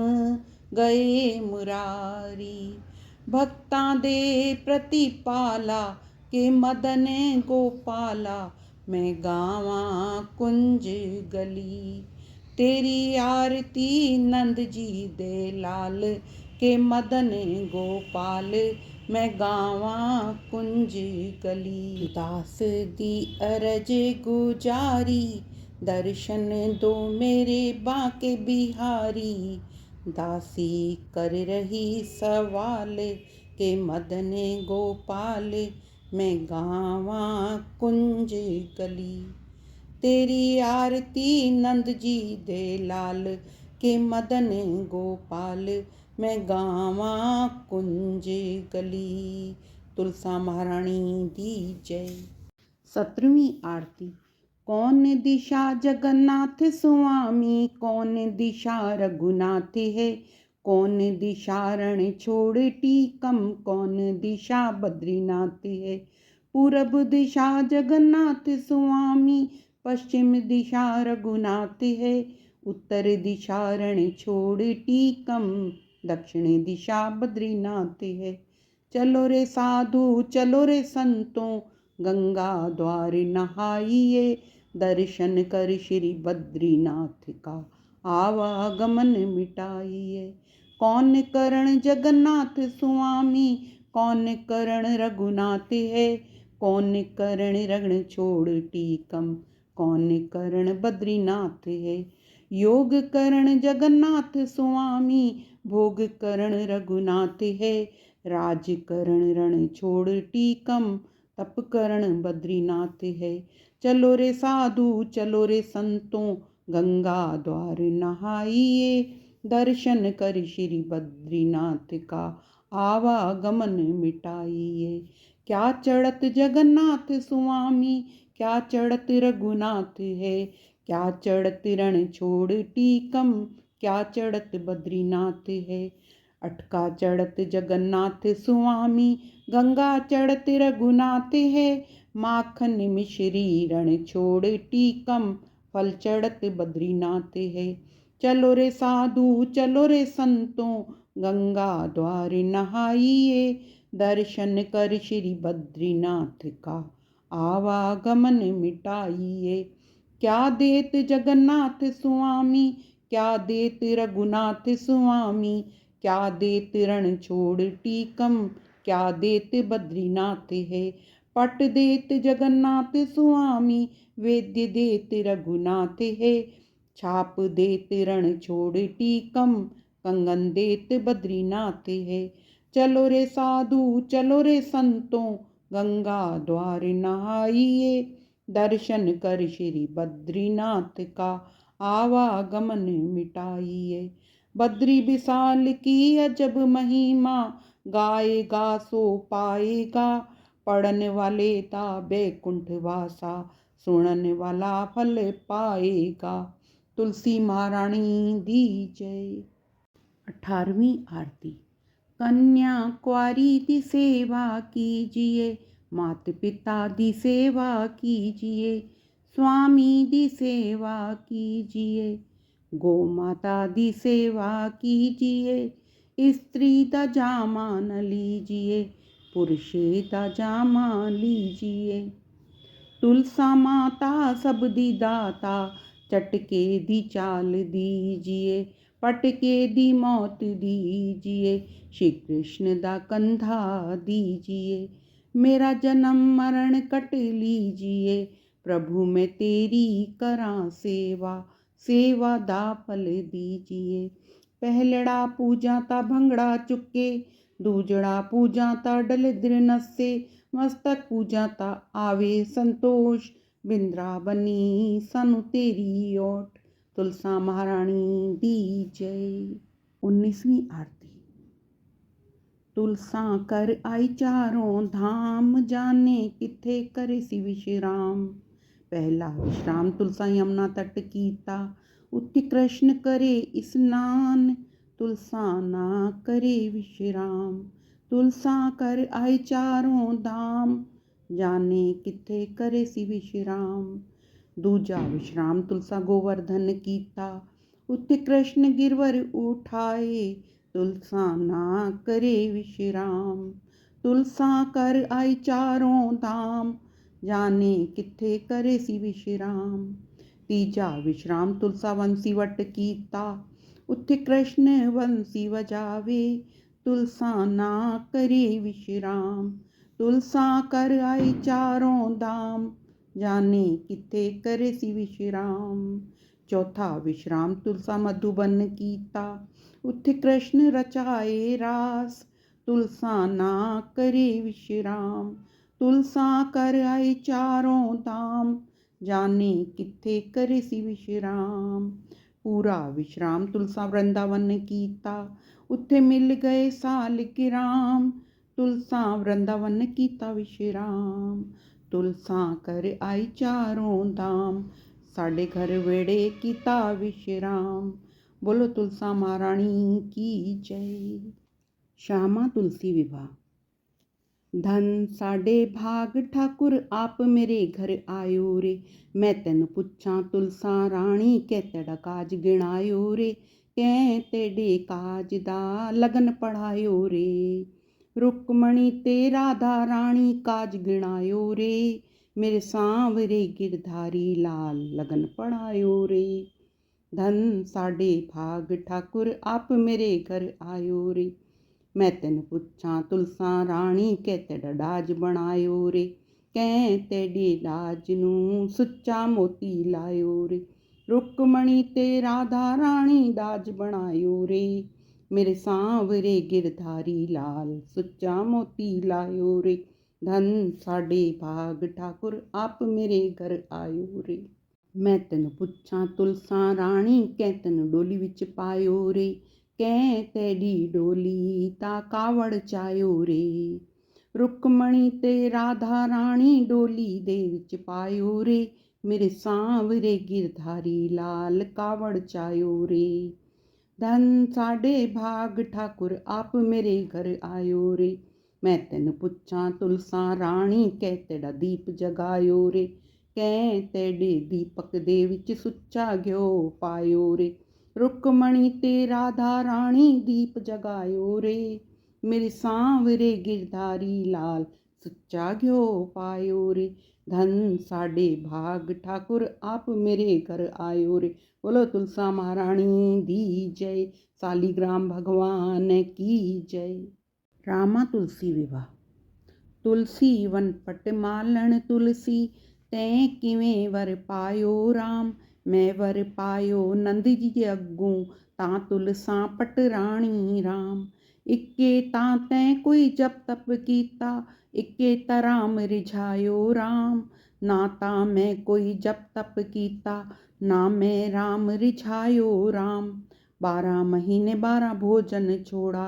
गए मुरारी। भक्तां दे प्रतिपाला के मदन गोपाला, मैं गावा कुंज गली। तेरी आरती नंद जी दे लाल के मदन गोपाल, मैं गावा कुंज गली। दास दी अरज गुजारी, दर्शन दो मेरे बांके बिहारी। दासी कर रही सवाल के मदन गोपाल, मैं गावा कुंज गली। तेरी आरती नंद जी दे लाल के मदन गोपाल, मैं गावा कुंज गली। तुलसा महारानी दी जय। 17वीं आरती। कौन दिशा जगन्नाथ स्वामी, कौन दिशा रघुनाथ है। कौन दिशा रण छोड़ टीकम, कौन दिशा बद्रीनाथ है। पूरब दिशा जगन्नाथ स्वामी, पश्चिम दिशा रघुनाथ है। उत्तर दिशा रण छोड़ टीकम, दक्षिण दिशा बद्रीनाथ है। चलो रे साधु चलो रे संतों, गंगा द्वार नहाइए। दर्शन कर श्री बद्रीनाथ का आवागमन मिटाइए। कौन करण जगन्नाथ स्वामी, कौन करण रघुनाथ है। कौन करण रण छोड़ टीकम, कौन करण बद्रीनाथ है। योग करण जगन्नाथ स्वामी, भोग करण रघुनाथ है। राज करण रण छोड़ टीकम, तप करण बद्रीनाथ है। चलो रे साधु चलो रे संतों, गंगा द्वार नहाइए। दर्शन कर श्री बद्रीनाथ का आवागमन मिटाइए। क्या चढ़त जगन्नाथ स्वामी, क्या चढ़त रघुनाथ है। क्या चढ़त रण छोड़ टीकम, क्या चढ़त बद्रीनाथ है। अटका चढ़त जगन्नाथ स्वामी, गंगा चढ़त रघुनाथ है। माखन मिश्री रण छोड़ टीकम, फल चढ़त बद्रीनाथ है। चलो रे साधु चलो रे संतों, गंगा द्वार नहाइए। दर्शन कर श्री बद्रीनाथ का, आवागमन मिटाइए। क्या देत जगन्नाथ स्वामी, क्या देत रघुनाथ स्वामी, क्या देत रण छोड़ टीकम, क्या देत बद्रीनाथ है। पट देत जगन्नाथ स्वामी, वेद्य देत रघुनाथ है। छाप देत रण छोड़ टीकम, कंगन देत बद्रीनाथ है। चलो रे साधु चलो रे संतों, गंगा द्वार नहाइए। दर्शन कर श्री बद्रीनाथ का, आवागमन मिटाइए। बद्री विशाल की अजब महिमा, गाएगा सो पाएगा। पढ़ने वाले ता बैकुंठ वासा, सुनने वाला फल पाएगा। तुलसी महारानी दी जय। 18वीं आरती। कन्या कुंवारी दी सेवा कीजिए, मात पिता दी सेवा कीजिए। स्वामी दी सेवा कीजिए, गौ माता दी सेवा कीजिए। स्त्री दा जामा न लीजिए, पुरुषे दा जामा लीजिए। तुलसा माता सब दी दाता, चटके दी चाल दीजिए। पटके दी मौत दीजिए, श्री कृष्ण दा कंधा दीजिए। मेरा जन्म मरण कट लीजिए, प्रभु मैं तेरी करां सेवा। सेवा दा फल दीजिए। पहलड़ा पूजा ता भंगड़ा चुके, दूजड़ा पूजा ता डलिद्र नसे। मस्तक पूजा ता आवे संतोष, बिंद्रावनी सानू तेरी ओट। तुलसा महारानी दी जय। 19वीं आरती। तुलसा कर आई चारों धाम, जाने किथे करे सी विश्राम। पहला विश्राम तुलसा यमुना तट कीता, उत्ति कृष्ण करे स्नान। तुलसा ना करे विश्राम, तुलसा कर आई चारों धाम, जाने किथे करे सी विश्राम। दूजा विश्राम तुलसा गोवर्धन कीता, उत्ति कृष्ण गिरवर उठाए। तुलसा ना करे विश्राम, तुलसा कर आई चारों धाम, जाने किथे करे सी विश्राम। तीजा विश्राम तुलसा वंशी वट कीता, उत्थे कृष्ण वंशी वजावे। तुलसा ना करे विश्राम, तुलसा कर आई चारों धाम, जाने किथे करे सी विश्राम। चौथा विश्राम तुलसा मधुबन कीता, उत्थे कृष्ण रचाए रास। तुलसा ना करे विश्राम, तुलसा कर आई चारों धाम, जाने किथे करे सी विश्राम। पूरा विश्राम तुलसा वृंदावन कीता, उत्थे मिल गए सालिक राम। तुलसा वृंदावन कीता विश्राम, तुलसा कर आई चारों धाम, साडे घर वेड़े कीता विश्राम। बोलो तुलसा महारानी की जय। श्यामा तुलसी विवाह। धन साडे भाग ठाकुर आप मेरे घर आयो रे। मैं तेन पुछां तुलसा राणी, कै तेरा काज गिणायो रे। कै तेरे काज दा लगन पढ़ायो रे। रुक्मणी ते राधा राणी काज गिणायो रे। मेरे सांवरे गिरधारी लाल लगन पढ़ायो रे। धन साडे भाग ठाकुर आप मेरे घर आयो रे। मैं तेन पुछां तुलसा राणी, कै तेरा डाज बनायो रे। कै तेरे डाज नूं सुच्चा मोती लायो रे। रुक्मणी ते राधा राणी डाज बनायो रे। मेरे सांवरे गिरधारी लाल सुच्चा मोती लायो रे। धन साडे भाग ठाकुर आप मेरे घर आयो रे। मैं तेन पुछां तुलसा राणी, कै तेन डोली विच पायो रे। कै तेरी डोली ता कावड़ चायो रे। रुक्मणी ते राधा राणी डोली दे विच पायो रे। मेरे सांवरे गिरधारी लाल कावड़ चायो रे। ਧਨ ਸਾਡੇ ਭਾਗ ਠਾਕੁਰ ਆਪ ਮੇਰੇ ਘਰ ਆਇਓ ਰੇ। ਮੈਂ ਤੈਨੂੰ ਪੁੱਛਾਂ ਤੁਲਸਾਂ ਰਾਣੀ ਕਹਿ ਤੇਰਾ ਦੀਪ ਜਗਾਇਓ ਰੇ। ਕਹਿ ਤੇਡੇ ਦੀਪਕ ਦੇ ਵਿੱਚ ਸੁੱਚਾ ਘਿਓ ਪਾਇਓ ਰੇ। ਰੁਕਮਣੀ ਤੇ ਰਾਧਾ ਰਾਣੀ ਦੀਪ ਜਗਾਇਓ ਰੇ। ਮੇਰੇ ਸਾਂਵਰੇ ਗਿਰਧਾਰੀ ਲਾਲ ਸੁੱਚਾ ਘਿਓ ਪਾਇਓ ਰੇ। ਧਨ ਸਾਡੇ ਭਾਗ ਠਾकुर आप मेरे घर आयो रे। बोलो तुलसा महारानी दी जय। सालीग्राम भगवान की जय। रामा तुलसी विवाह। तुलसी वन पट मालण तुलसी तैं किवें वर पायो राम। मैं वर पायो नंद जी अग्गों तां तुलसा पट राणी राम। इक्के तां तैं कोई जप तप कीता इक्के तराम रिझायो राम। ना तां मैं कोई जप तप कीता ना मैं राम रिझायो राम। 12 महीने 12 भोजन छोड़ा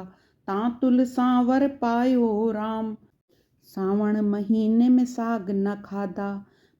तां तुलसा वर पायो राम। सावण महीने में साग न खाधा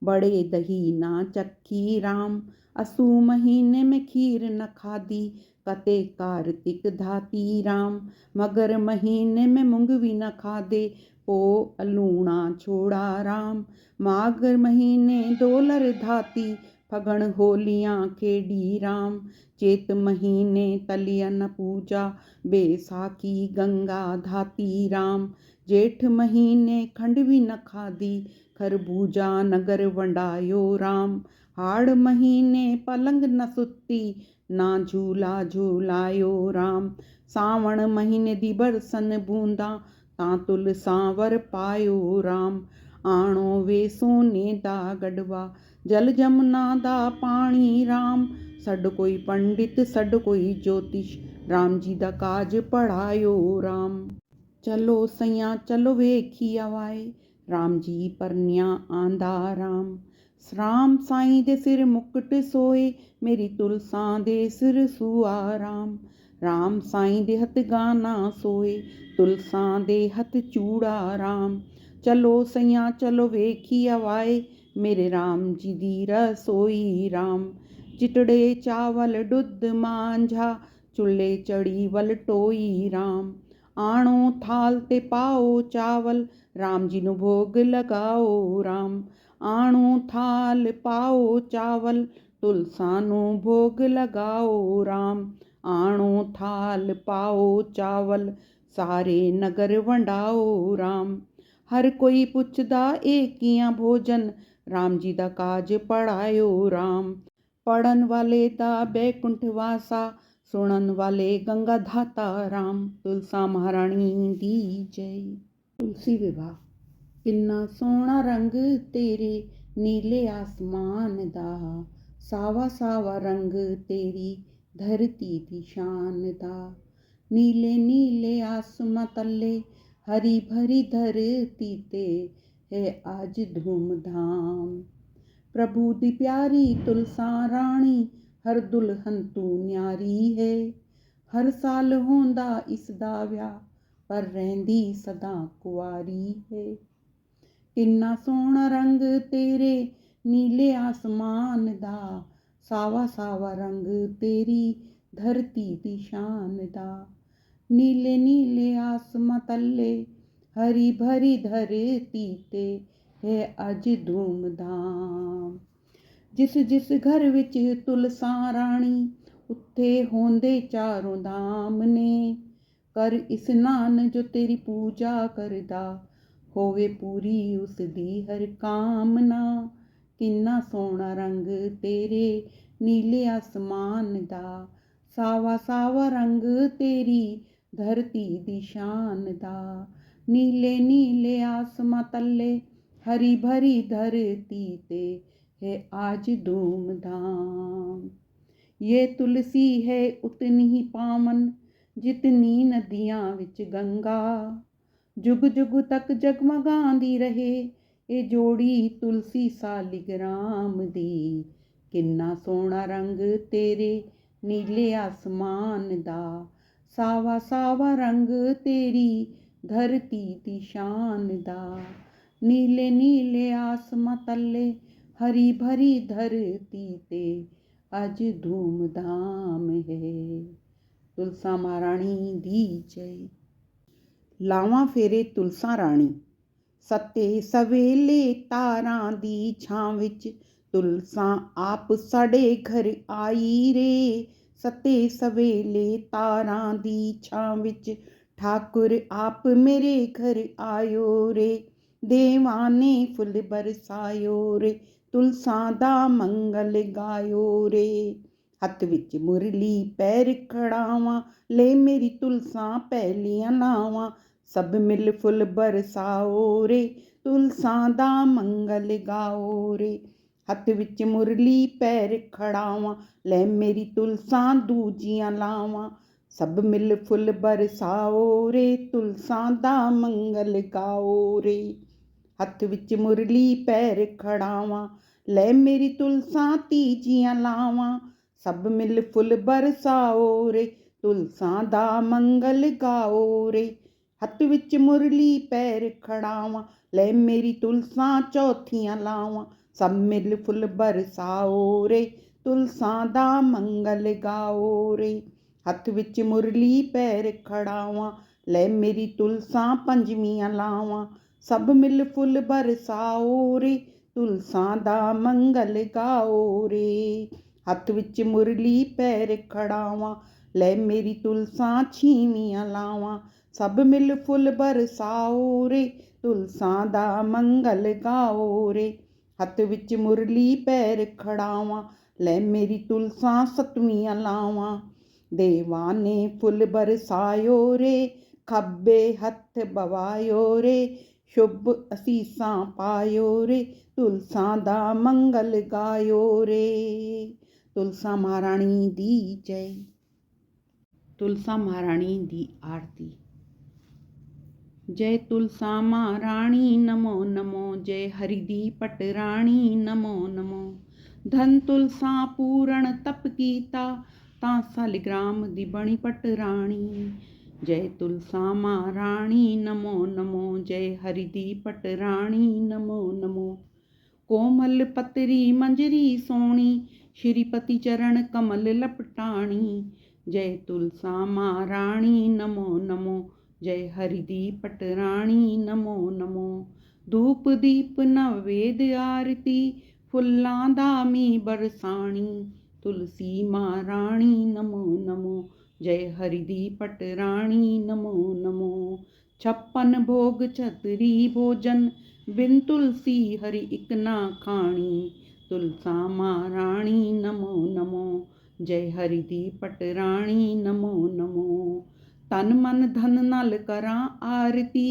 बड़े दही ना चखी राम। असू महीने में खीर न खाधी कते कार्तिक धाती राम। मगर महीने में मूंगवी न खाधे पो अलूणा छोड़ा राम। माघ महीने डोलर धाती फगण होलियां खेड़ी राम। चेत महीने तलिया न पूजा बैसाखी गंगा धाती राम। जेठ महीने खंडवी न खाधी खरबूजा नगर वंडायो राम। हाड़ महीने पलंग न सुती ना झूला झूलायो राम। सावण महीने दी बरसन बूंदा तां तुलसा वर पायो राम। आणो वे सोने दा गढ़वा जल जमुना दा पानी राम। सड कोई पंडित सड कोई ज्योतिष राम जी दा काज पढ़ायो राम। चलो सैया चलो वेखी आवाए राम जी परनिया आंदा राम। राम साईं दे सिर मुकुट सोए मेरी तुलसा दे सिर सुआ राम। राम साईं दे हथ गाना सोए तुलसा दे हथ चूड़ा राम। चलो सैया चलो वेखी आवाए मेरे राम जी दी रसोई राम। चिटड़े चावल दुध मांझा चुल्हे चढ़ी वल टोई राम। आणो थाल ते पाओ चावल राम जी नू भोग लगाओ राम। आणो थाल पाओ चावल तुलसा नू भोग लगाओ राम। आणो थाल पाओ चावल सारे नगर वंडाओ राम। हर कोई पुछदा ए कियां भोजन राम जी दा काज पढ़ायो राम। पढ़न वाले दा बैकुंठ वासा सुनन वाले गंगा धाता राम। तुलसा महारानी दी जय। तुलसी विवाह। किन्ना सोहना रंग तेरे नीले आसमान दा सावा सावा रंग तेरी धरती दी शान दा। नीले नीले आसमां तले हरी भरी धरती ते है आज धूमधाम। प्रभु दी प्यारी तुलसा रानी हर दुल्हन तू न्यारी है। हर साल होंदा इसदा व्याह पर रहंदी सदा कुआरी है। किन्ना सोहना रंग तेरे नीले आसमान दा सावा सावा रंग तेरी धरती दी शान दा। नीले नीले आसमां तले हरी भरी धरती ते है अज धूमधाम। जिस जिस घर विच तुलसा रानी उत्थे होंदे चारों धाम ने। कर इस्नान जो तेरी पूजा करदा होवे पूरी उस दी हर कामना। किन्ना सोहना रंग तेरे नीले आसमान दा सावा सावा रंग तेरी धरती दी शान दा। नीले नीले आसमां तले हरी भरी धरती ते है आज धूमधाम। ये तुलसी है उतनी ही पावन जितनी नदियां विच गंगा। जुग जुग तक जगमगांदी रहे ये जोड़ी तुलसी सालिग्राम दी। किन्ना सोहना रंग तेरे नीले आसमान दा सावा सावा रंग तेरी धरती दी शान दा। नीले नीले आसमां तले हरी भरी धरती ते अज धूमधाम है। तुलसा महारानी दी जय। ਲਾਵਾਂ ਫੇਰੇ ਤੁਲਸਾ ਰਾਣੀ। ਸੱਤੇ ਸਵੇਲੇ ਤਾਰਾਂ ਦੀ ਛਾਂ ਵਿੱਚ ਤੁਲਸਾ ਆਪ ਸਾਡੇ ਘਰ ਆਈ ਰੇ। ਸੱਤੇ ਸਵੇਲੇ ਤਾਰਾਂ ਦੀ ਛਾਂ ਵਿੱਚ ਠਾਕੁਰ ਆਪ ਮੇਰੇ ਘਰ ਆਇਓ ਰੇ। ਦੇਵਾਂ ਨੇ ਫੁੱਲ ਬਰਸਾਇਓ ਰੇ, ਤੁਲਸਾ ਦਾ ਮੰਗਲ ਗਾਇਓ ਰੇ। ਹੱਥ ਵਿੱਚ ਮੁਰਲੀ ਪੈਰ ਖੜਾਵਾਂ, ਲੈ ਮੇਰੀ ਤੁਲਸਾ ਪਹਿਲੀਆਂ ਲਾਵਾਂ। ਸਭ ਮਿਲ ਫੁੱਲ ਬਰਸਾਓ ਰੇ, ਤੁਲਸਾ ਦਾ ਮੰਗਲ ਗਾਓ ਰੇ। ਹੱਥ ਵਿੱਚ ਮੁਰਲੀ ਪੈਰ ਖੜਾਵਾਂ, ਲੈ ਮੇਰੀ ਤੁਲਸਾ ਦੂਜੀਆਂ ਲਾਵਾਂ। ਸਭ ਮਿਲ ਫੁੱਲ ਬਰਸਾਓ ਰੇ, ਤੁਲਸਾ ਦਾ ਮੰਗਲ ਗਾਓ ਰੇ। ਹੱਥ ਵਿੱਚ ਮੁਰਲੀ ਪੈਰ ਖੜਾਵਾਂ, ਲੈ ਮੇਰੀ ਤੁਲਸਾ ਤੀਜੀਆਂ ਲਾਵਾਂ। ਸਭ ਮਿਲ ਫੁੱਲ ਬਰਸਾਓ ਰੇ, ਤੁਲਸਾ ਦਾ ਮੰਗਲ ਗਾਓ ਰੇ। ਹੱਥ ਵਿੱਚ ਮੁਰਲੀ ਪੈਰ ਖੜਾਵਾਂ, ਲੈ ਮੇਰੀ ਤੁਲਸਾ ਚੌਥੀਆਂ ਲਾਵਾਂ। ਸਭ ਮਿਲ ਫੁੱਲ ਬਰਸਾਓ ਰੇ, ਤੁਲਸਾ ਦਾ ਮੰਗਲ ਗਾਓ ਰੇ। ਹੱਥ ਵਿੱਚ ਮੁਰਲੀ ਪੈਰ ਖੜਾਵਾਂ, ਲੈ ਮੇਰੀ ਤੁਲਸਾ ਪੰਜਵੀਆਂ ਲਾਵਾਂ। ਸਭ ਮਿਲ ਫੁੱਲ ਬਰਸਾਓ ਰੇ, ਤੁਲਸਾ ਦਾ ਮੰਗਲ ਗਾਓ ਰੇ। ਹੱਥ ਵਿੱਚ ਮੁਰਲੀ ਪੈਰ ਖੜਾਵਾਂ, ਲੈ ਮੇਰੀ ਤੁਲਸਾ ਛੀਵੀਆਂ ਲਾਵਾਂ। ਸਭ ਮਿਲ ਫੁੱਲ ਬਰਸਾਓ ਰੇ, ਤੁਲਸਾ ਦਾ ਮੰਗਲ ਗਾਓ ਰੇ। ਹੱਥ ਵਿੱਚ ਮੁਰਲੀ ਪੈਰ ਖੜਾਵਾਂ, ਲੈ ਮੇਰੀ ਤੁਲਸਾ ਸੱਤਵੀਆਂ ਲਾਵਾਂ। ਦੇਵਾਂ ਨੇ ਫੁੱਲ ਬਰਸਾਇਓ ਰੇ, ਖੱਬੇ ਹੱਥ ਬਵਾਇਓ ਰੇ। ਸ਼ੁਭ ਅਸੀਸਾਂ ਪਾਇਓ ਰੇ, ਤੁਲਸਾ ਦਾ ਮੰਗਲ ਗਾਇਓ ਰੇ। ਤੁਲਸਾ ਮਹਾਰਾਣੀ ਦੀ ਜੈ। ਤੁਲਸਾ ਮਹਾਰਾਣੀ ਦੀ ਆਰਤੀ। जय तुलसा महाराणी नमो नमो, जय हरि दी पटराणी नमो नमो। धन तुलसा पूरण तप कीता, तां सालिग्राम दी बणी पटराणी। जय तुलसा महाराणी नमो नमो, जय हरि दी पटराणी नमो नमो। कोमल पतरी मंजरी सोणी, श्रीपति चरण कमल लपटाणी। जय तुलसा महाराणी नमो नमो, जय हरि दी पटराणी नमो नमो। धूप दीप नवेद आरती, फुल्लां दा मीं बरसाणी। तुलसी महाराणी नमो नमो, जय हरि दी पटराणी नमो नमो। छप्पन भोग छतरी भोजन, बिन तुलसी हरि इक ना खाणी। तुलसा महाराणी नमो नमो, जय हरि दी पटराणी नमो नमो। तन मन धन नाल करां आरती,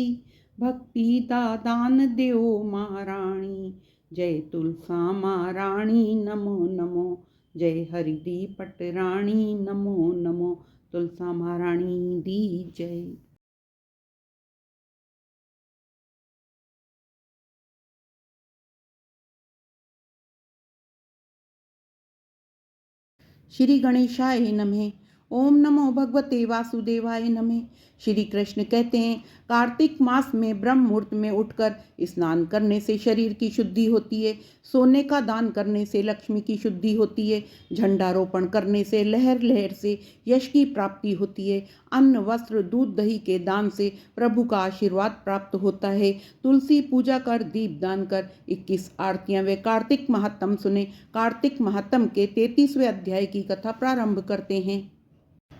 भक्ति दा दान दिओ महाराणी। जय तुलसा महाराणी नमो नमो, जय हरि दी पटराणी नमो नमो। तुलसा महाराणी दी जय। श्री गणेशाय नमः। ओम नमो भगवते वासुदेवाय नमः। श्री कृष्ण कहते हैं, कार्तिक मास में ब्रह्म मुहूर्त में उठकर स्नान करने से शरीर की शुद्धि होती है। सोने का दान करने से लक्ष्मी की शुद्धि होती है। झंडारोपण करने से लहर लहर से यश की प्राप्ति होती है। अन्न वस्त्र दूध दही के दान से प्रभु का आशीर्वाद प्राप्त होता है। तुलसी पूजा कर, दीप दान कर। 21 आरतियां व कार्तिक महात्म सुने। कार्तिक महात्म के 33वें अध्याय की कथा प्रारंभ करते हैं।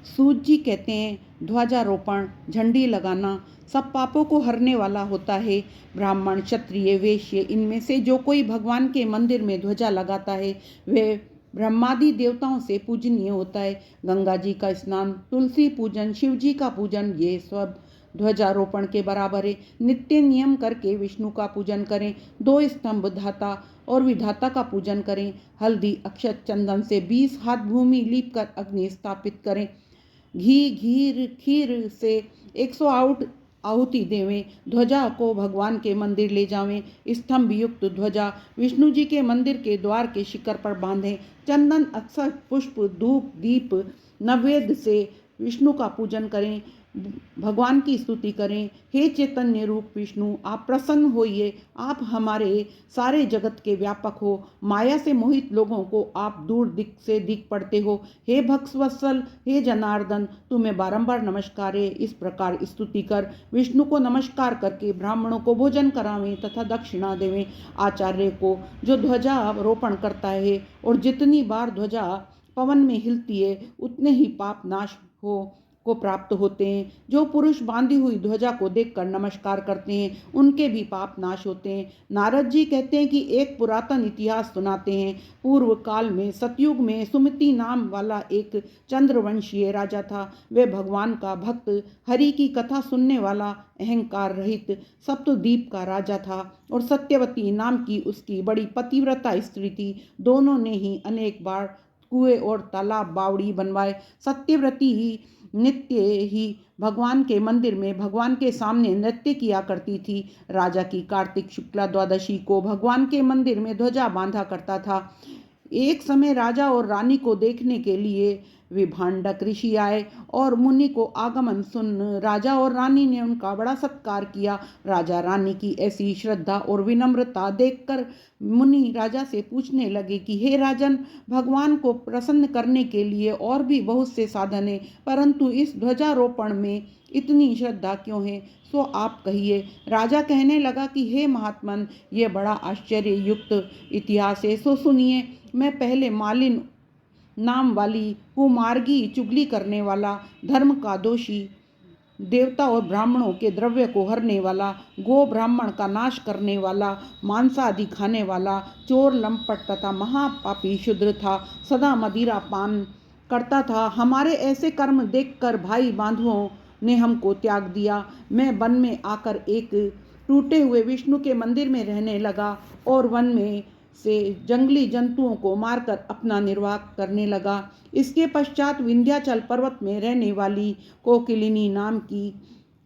सूत जी कहते हैं, ध्वजारोपण, झंडी लगाना सब पापों को हरने वाला होता है। ब्राह्मण, क्षत्रिय, वैश्य, इनमें से जो कोई भगवान के मंदिर में ध्वजा लगाता है वह ब्रह्मादि देवताओं से पूजनीय होता है। गंगा जी का स्नान, तुलसी पूजन, शिव जी का पूजन, ये सब ध्वजारोपण के बराबर है। नित्य नियम करके विष्णु का पूजन करें। 2 स्तंभ धाता और विधाता का पूजन करें। हल्दी, अक्षत, चंदन से 20 हाथ भूमि लीप कर अग्नि स्थापित करें। घी, घीर, खीर से 108 आहुति देवें। ध्वजा को भगवान के मंदिर ले जावें। स्तंभ युक्त ध्वजा विष्णु जी के मंदिर के द्वार के शिखर पर बांधें। चंदन, अक्षत, पुष्प, धूप, दीप, नैवेद्य से विष्णु का पूजन करें। भगवान की स्तुति करें। हे चैतन्य रूप विष्णु, आप प्रसन्न होइए। आप हमारे सारे जगत के व्यापक हो। माया से मोहित लोगों को आप दूर दिख से दिख पड़ते हो। हे भक्तवत्सल, हे जनार्दन, तुम्हें बारंबार नमस्कार है। इस प्रकार स्तुति कर विष्णु को नमस्कार करके ब्राह्मणों को भोजन करावें तथा दक्षिणा देवें। आचार्य को जो ध्वजारोपण करता है और जितनी बार ध्वजा पवन में हिलती है उतने ही पाप नाश को प्राप्त होते हैं। जो पुरुष बांधी हुई ध्वजा को देखकर नमस्कार करते हैं उनके भी पाप नाश होते हैं। नारद जी कहते हैं कि एक पुरातन इतिहास सुनाते हैं। पूर्व काल में सतयुग में सुमति नाम वाला एक चंद्रवंशीय राजा था। वह भगवान का भक्त, हरि की कथा सुनने वाला, अहंकार रहित सप्तद्वीप का राजा था और सत्यवती नाम की उसकी बड़ी पतिव्रता स्त्री थी। दोनों ने ही अनेक बार कुएं और तालाब बावड़ी बनवाए। सत्यव्रती ही नित्य ही भगवान के मंदिर में भगवान के सामने नृत्य किया करती थी। राजा की कार्तिक शुक्ला द्वादशी को भगवान के मंदिर में ध्वजा बांधा करता था। एक समय राजा और रानी को देखने के लिए विभांडक ऋषि आए और मुनि को आगमन सुन राजा और रानी ने उनका बड़ा सत्कार किया। राजा रानी की ऐसी श्रद्धा और विनम्रता देखकर मुनि राजा से पूछने लगे कि हे राजन, भगवान को प्रसन्न करने के लिए और भी बहुत से साधन हैं, परंतु इस ध्वजारोपण में इतनी श्रद्धा क्यों है? सो आप कहिए। राजा कहने लगा कि हे महात्मन, यह बड़ा आश्चर्य युक्त इतिहास है, सो सुनिए। मैं पहले मालिन नाम वाली कुमार्गी, चुगली करने वाला, धर्म का दोषी, देवता और ब्राह्मणों के द्रव्य को हरने वाला, गो ब्राह्मण का नाश करने वाला, मांसादि खाने वाला, चोर, लंपट तथा महापापी शूद्र था। सदा मदिरा पान करता था। हमारे ऐसे कर्म देखकर भाई बांधवों ने हमको त्याग दिया। मैं वन में आकर एक टूटे हुए विष्णु के मंदिर में रहने लगा और वन में से जंगली जंतुओं को मारकर अपना निर्वाह करने लगा। इसके पश्चात विंध्याचल पर्वत में रहने वाली कोकिलिनी नाम की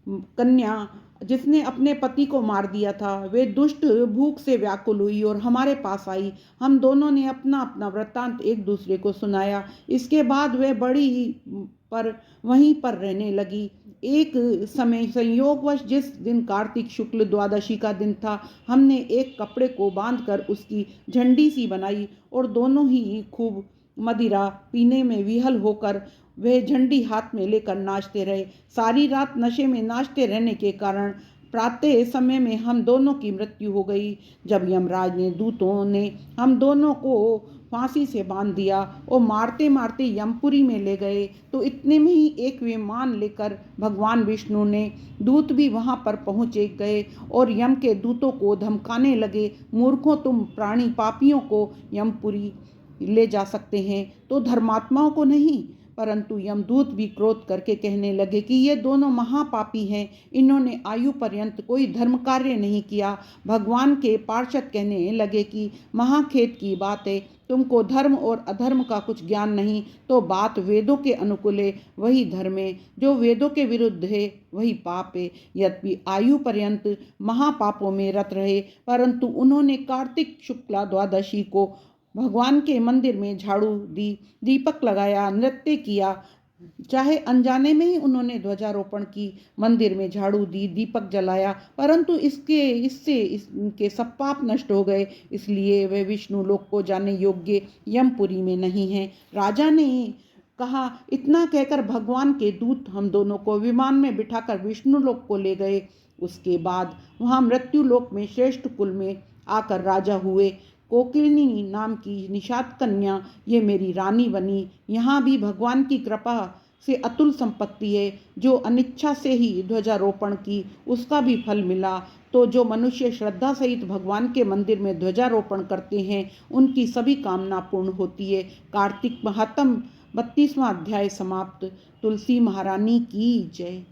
कन्या, जिसने अपने पति को मार दिया था, वे दुष्ट भूख से व्याकुल हुई और हमारे पास आई। हम दोनों ने अपना अपना वृत्तांत एक दूसरे को सुनाया। इसके बाद वे बड़ी पर वहीं पर रहने लगी। एक समय संयोगवश जिस दिन कार्तिक शुक्ल द्वादशी का दिन था, हमने एक कपड़े को बांधकर उसकी झंडी सी बनाई और दोनों ही खूब मदिरा पीने में विहल होकर वे झंडी हाथ में लेकर नाचते रहे। सारी रात नशे में नाचते रहने के कारण प्रातः समय में हम दोनों की मृत्यु हो गई। जब यमराज ने दूतों ने हम दोनों को फांसी से बांध दिया और मारते मारते यमपुरी में ले गए, तो इतने में ही एक विमान लेकर भगवान विष्णु ने दूत भी वहां पर पहुंचे गए और यम के दूतों को धमकाने लगे, मूर्खों, तुम प्राणी पापियों को यमपुरी ले जा सकते हैं तो धर्मात्माओं को नहीं। परंतु यमदूत भी क्रोध करके कहने लगे कि ये दोनों महापापी हैं, इन्होंने आयु पर्यंत कोई धर्म कार्य नहीं किया। भगवान के पार्षद कहने लगे कि महाखेद की बात है, तुमको धर्म और अधर्म का कुछ ज्ञान नहीं। तो बात वेदों के अनुकूल है वही धर्म है, जो वेदों के विरुद्ध है वही पाप है। यद्यपि आयु पर्यंत महापापों में रत रहे, परंतु उन्होंने कार्तिक शुक्ला द्वादशी को भगवान के मंदिर में झाड़ू दी, दीपक लगाया, नृत्य किया। चाहे अनजाने में ही उन्होंने ध्वजारोपण की, मंदिर में झाड़ू दी, दीपक जलाया, परंतु इससे इनके सब पाप नष्ट हो गए। इसलिए वे विष्णु लोक को जाने योग्य यमपुरी में नहीं हैं। राजा ने कहा। इतना कहकर भगवान के दूत हम दोनों को विमान में बिठाकर विष्णु लोक को ले गए। उसके बाद वहाँ मृत्यु लोक में श्रेष्ठ कुल में आकर राजा हुए। कोकिलिनी नाम की निषाद कन्या ये मेरी रानी बनी। यहाँ भी भगवान की कृपा से अतुल संपत्ति है। जो अनिच्छा से ही ध्वजारोपण की उसका भी फल मिला। तो जो मनुष्य श्रद्धा सहित भगवान के मंदिर में ध्वजारोपण करते हैं उनकी सभी कामना पूर्ण होती है। कार्तिक महात्म 32वां अध्याय समाप्त। तुलसी महारानी की जय।